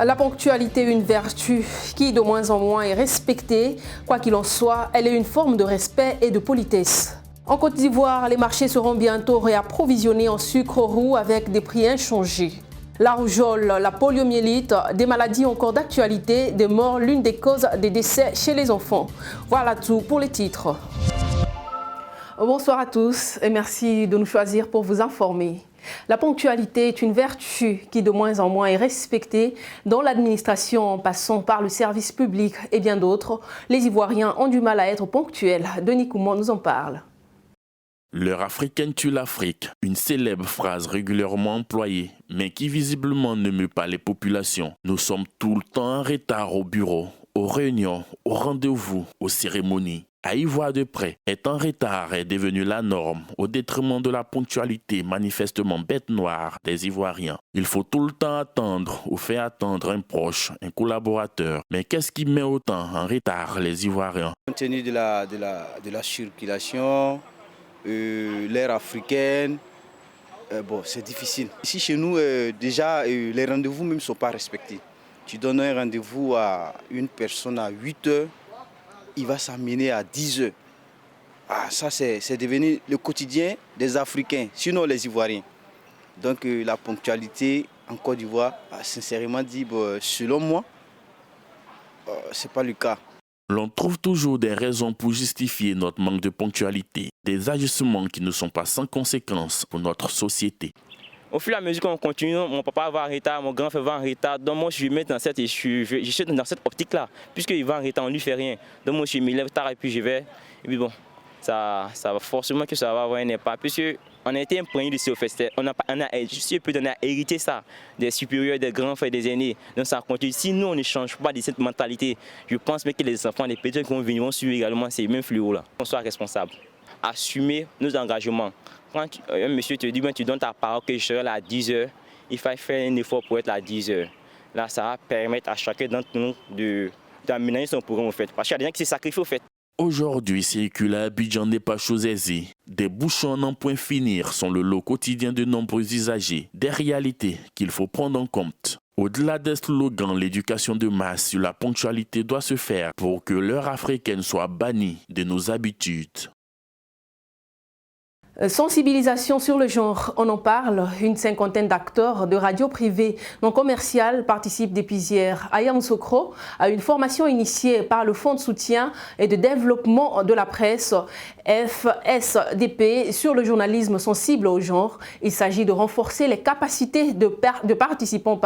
La ponctualité est une vertu qui de moins en moins est respectée. Quoi qu'il en soit, elle est une forme de respect et de politesse. En Côte d'Ivoire, les marchés seront bientôt réapprovisionnés en sucre roux avec des prix inchangés. La rougeole, la poliomyélite, des maladies encore d'actualité, des morts, l'une des causes des décès chez les enfants. Voilà tout pour les titres. Bonsoir à tous et merci de nous choisir pour vous informer. La ponctualité est une vertu qui de moins en moins est respectée dans l'administration en passant par le service public et bien d'autres. Les Ivoiriens ont du mal à être ponctuels. Denis Koumon nous en parle. L'heure africaine tue l'Afrique, une célèbre phrase régulièrement employée, mais qui visiblement ne meut pas les populations. Nous sommes tout le temps en retard au bureau, aux réunions, aux rendez-vous, aux cérémonies. À y voir de près, être en retard est devenu la norme, au détriment de la ponctualité manifestement bête noire des Ivoiriens. Il faut tout le temps attendre ou faire attendre un proche, un collaborateur. Mais qu'est-ce qui met autant en retard les Ivoiriens? Compte tenu de la circulation, l'ère africaine, c'est difficile. Ici chez nous, déjà, les rendez-vous même ne sont pas respectés. Tu donnes un rendez-vous à une personne à 8 heures, il va s'amener à 10 heures. Ça, c'est devenu le quotidien des Africains, sinon les Ivoiriens. Donc la ponctualité en Côte d'Ivoire, sincèrement dit, selon moi, ce n'est pas le cas. L'on trouve toujours des raisons pour justifier notre manque de ponctualité, des ajustements qui ne sont pas sans conséquences pour notre société. Au fur et à mesure qu'on continue, mon papa va en retard, mon grand frère va en retard. Donc moi, je vais dans cette optique-là. Puisqu'il va en retard, on ne lui fait rien. Donc moi, je me lève tard et puis je vais. Et puis bon, ça va forcément que ça va avoir un impact. Puisqu'on a été imprégné de ce fait. On a hérité ça des supérieurs, des grands frères, des aînés. Donc ça continue. Si nous, on ne change pas de cette mentalité, je pense que les enfants, les petits qui vont venir vont suivre également ces mêmes fléaux-là. On soit responsable. Assumer nos engagements. Quand un monsieur te dit, tu donnes ta parole que je serai là à 10 heures, il faut faire un effort pour être là à 10 heures. Là, ça va permettre à chacun d'entre nous d'aménager son programme au fait. Parce qu'il y a des gens qui se sacrifient au fait. Aujourd'hui, circuler à Abidjan n'est pas chose aisée. Des bouchons n'en point finir sont le lot quotidien de nombreux usagers. Des réalités qu'il faut prendre en compte. Au-delà des slogans, l'éducation de masse sur la ponctualité doit se faire pour que l'heure africaine soit bannie de nos habitudes. Sensibilisation sur le genre, on en parle. Une cinquantaine d'acteurs de radio privées non commerciales participent depuis hier à Yamoussoukro à une formation initiée par le Fonds de soutien et de développement de la presse FSDP sur le journalisme sensible au genre. Il s'agit de renforcer les capacités de participants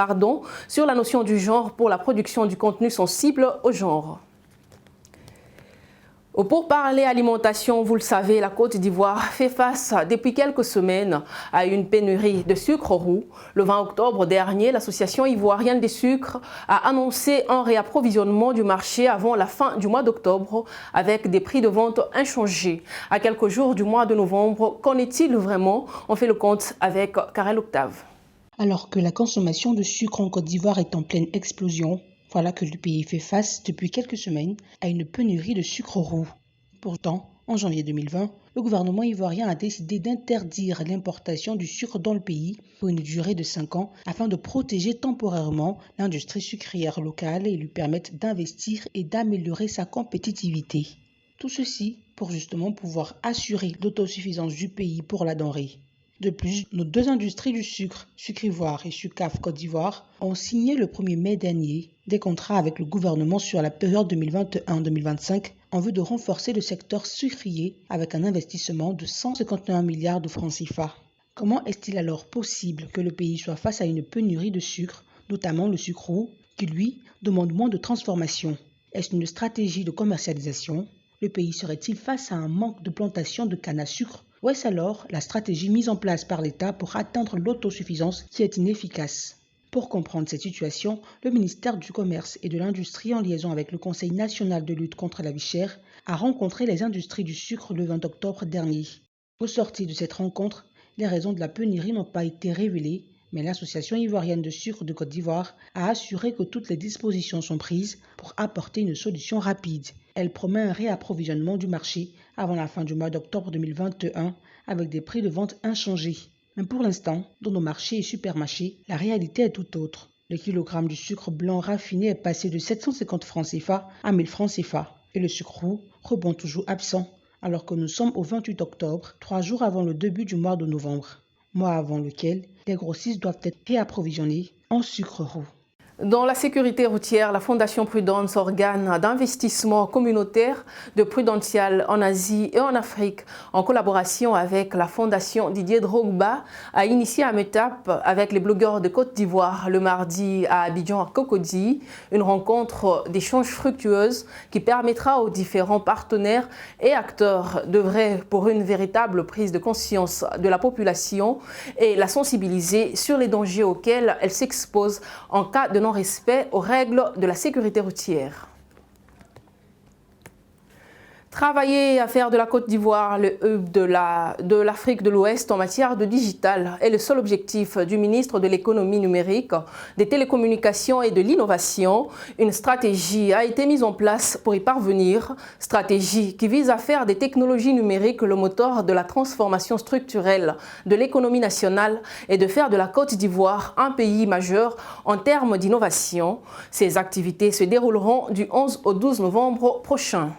sur la notion du genre pour la production du contenu sensible au genre. Pour parler alimentation, vous le savez, la Côte d'Ivoire fait face depuis quelques semaines à une pénurie de sucre roux. Le 20 octobre dernier, l'Association ivoirienne des sucres a annoncé un réapprovisionnement du marché avant la fin du mois d'octobre avec des prix de vente inchangés. À quelques jours du mois de novembre, qu'en est-il vraiment? On fait le compte avec Karel Octave. Alors que la consommation de sucre en Côte d'Ivoire est en pleine explosion, voilà que le pays fait face depuis quelques semaines à une pénurie de sucre roux. Pourtant, en janvier 2020, le gouvernement ivoirien a décidé d'interdire l'importation du sucre dans le pays pour une durée de 5 ans afin de protéger temporairement l'industrie sucrière locale et lui permettre d'investir et d'améliorer sa compétitivité. Tout ceci pour justement pouvoir assurer l'autosuffisance du pays pour la denrée. De plus, nos deux industries du sucre, Sucrivoire et Sucaf Côte d'Ivoire, ont signé le 1er mai dernier des contrats avec le gouvernement sur la période 2021-2025 en vue de renforcer le secteur sucrier avec un investissement de 151 milliards de francs CFA. Comment est-il alors possible que le pays soit face à une pénurie de sucre, notamment le sucre roux, qui lui demande moins de transformation? Est-ce une stratégie de commercialisation? Le pays serait-il face à un manque de plantation de canne à sucre? Ou est-ce alors la stratégie mise en place par l'État pour atteindre l'autosuffisance qui est inefficace? Pour comprendre cette situation, le ministère du Commerce et de l'Industrie, en liaison avec le Conseil national de lutte contre la vie chère, a rencontré les industries du sucre le 20 octobre dernier. Au sortir de cette rencontre, les raisons de la pénurie n'ont pas été révélées, mais l'Association ivoirienne de sucre de Côte d'Ivoire a assuré que toutes les dispositions sont prises pour apporter une solution rapide. Elle promet un réapprovisionnement du marché avant la fin du mois d'octobre 2021 avec des prix de vente inchangés. Mais pour l'instant, dans nos marchés et supermarchés, la réalité est tout autre. Le kilogramme de sucre blanc raffiné est passé de 750 francs CFA à 1000 francs CFA. Et le sucre roux rebond toujours absent, alors que nous sommes au 28 octobre, 3 jours avant le début du mois de novembre, mois avant lequel les grossistes doivent être réapprovisionnés en sucre roux. Dans la sécurité routière, la Fondation Prudence, organe d'investissement communautaire de Prudential en Asie et en Afrique, en collaboration avec la Fondation Didier Drogba, a initié un meet-up avec les blogueurs de Côte d'Ivoire le mardi à Abidjan à Cocody, une rencontre d'échanges fructueuse qui permettra aux différents partenaires et acteurs d'œuvrer pour une véritable prise de conscience de la population et la sensibiliser sur les dangers auxquels elle s'expose en cas de non-respect aux règles de la sécurité routière. Travailler à faire de la Côte d'Ivoire le hub de l'Afrique de l'Ouest en matière de digital est le seul objectif du ministre de l'économie numérique, des télécommunications et de l'innovation. Une stratégie a été mise en place pour y parvenir, stratégie qui vise à faire des technologies numériques le moteur de la transformation structurelle de l'économie nationale et de faire de la Côte d'Ivoire un pays majeur en termes d'innovation. Ces activités se dérouleront du 11 au 12 novembre prochain.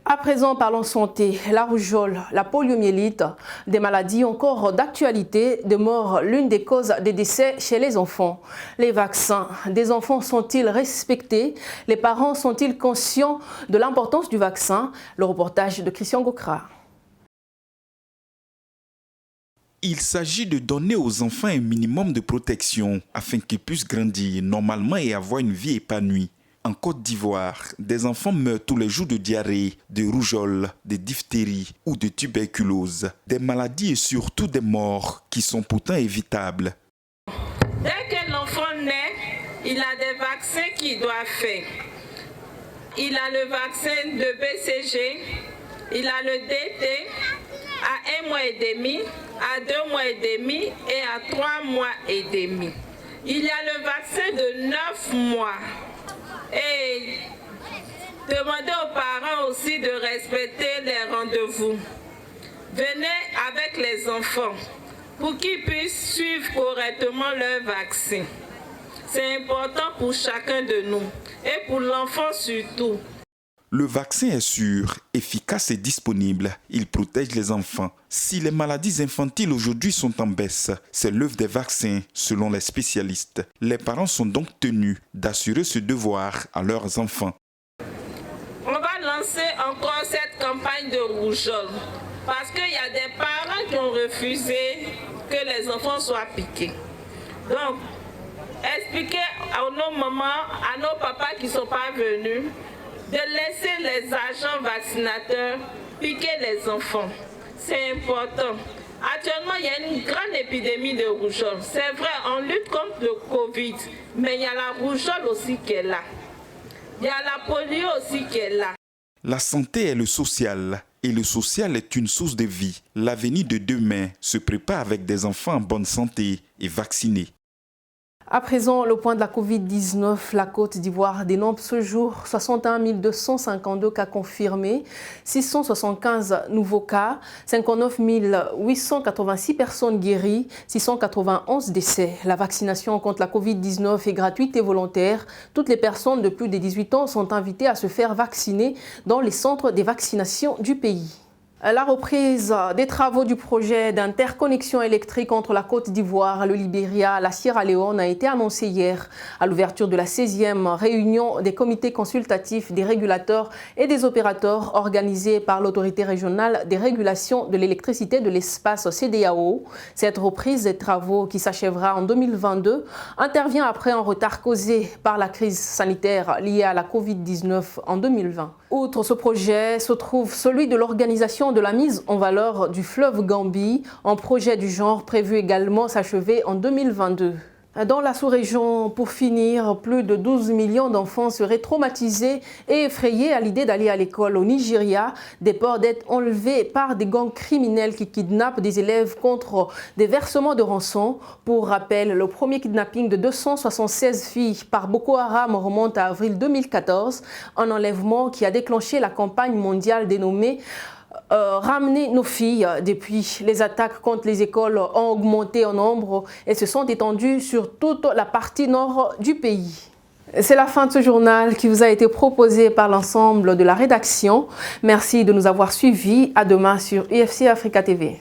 À présent, parlons santé. La rougeole, la poliomyélite, des maladies encore d'actualité, demeurent l'une des causes des décès chez les enfants. Les vaccins des enfants sont-ils respectés? Les parents sont-ils conscients de l'importance du vaccin? Le reportage de Christian Gokra. Il s'agit de donner aux enfants un minimum de protection afin qu'ils puissent grandir normalement et avoir une vie épanouie. En Côte d'Ivoire, des enfants meurent tous les jours de diarrhée, de rougeole, de diphtérie ou de tuberculose. Des maladies et surtout des morts qui sont pourtant évitables. Dès que l'enfant naît, il a des vaccins qu'il doit faire. Il a le vaccin de BCG, il a le DT à 1 mois et demi, à 2 mois et demi et à 3 mois et demi. Il y a le vaccin de 9 mois. Et demandez aux parents aussi de respecter les rendez-vous. Venez avec les enfants pour qu'ils puissent suivre correctement leur vaccin. C'est important pour chacun de nous et pour l'enfant surtout. Le vaccin est sûr, efficace et disponible. Il protège les enfants. Si les maladies infantiles aujourd'hui sont en baisse, c'est l'œuvre des vaccins, selon les spécialistes. Les parents sont donc tenus d'assurer ce devoir à leurs enfants. On va lancer encore cette campagne de rougeole parce qu'il y a des parents qui ont refusé que les enfants soient piqués. Donc, expliquez à nos mamans, à nos papas qui ne sont pas venus, de laisser les agents vaccinateurs piquer les enfants. C'est important. Actuellement, il y a une grande épidémie de rougeole. C'est vrai, on lutte contre le Covid, mais il y a la rougeole aussi qui est là. Il y a la polio aussi qui est là. La santé est le social, et le social est une source de vie. L'avenir de demain se prépare avec des enfants en bonne santé et vaccinés. À présent, le point de la Covid-19, la Côte d'Ivoire dénombre ce jour 61 252 cas confirmés, 675 nouveaux cas, 59 886 personnes guéries, 691 décès. La vaccination contre la Covid-19 est gratuite et volontaire. Toutes les personnes de plus de 18 ans sont invitées à se faire vacciner dans les centres de vaccination du pays. La reprise des travaux du projet d'interconnexion électrique entre la Côte d'Ivoire, le Libéria, la Sierra Leone a été annoncée hier à l'ouverture de la 16e réunion des comités consultatifs des régulateurs et des opérateurs organisée par l'autorité régionale des régulations de l'électricité de l'espace CEDEAO. Cette reprise des travaux qui s'achèvera en 2022 intervient après un retard causé par la crise sanitaire liée à la Covid-19 en 2020. Outre ce projet se trouve celui de l'organisation de la mise en valeur du fleuve Gambie, un projet du genre prévu également s'achever en 2022. Dans la sous-région, pour finir, plus de 12 millions d'enfants seraient traumatisés et effrayés à l'idée d'aller à l'école au Nigeria, des peurs d'être enlevés par des gangs criminels qui kidnappent des élèves contre des versements de rançon. Pour rappel, le premier kidnapping de 276 filles par Boko Haram remonte à avril 2014, un enlèvement qui a déclenché la campagne mondiale dénommée ramener nos filles depuis les attaques contre les écoles ont augmenté en nombre et se sont étendues sur toute la partie nord du pays. C'est la fin de ce journal qui vous a été proposé par l'ensemble de la rédaction. Merci de nous avoir suivis. À demain sur UFC Africa TV.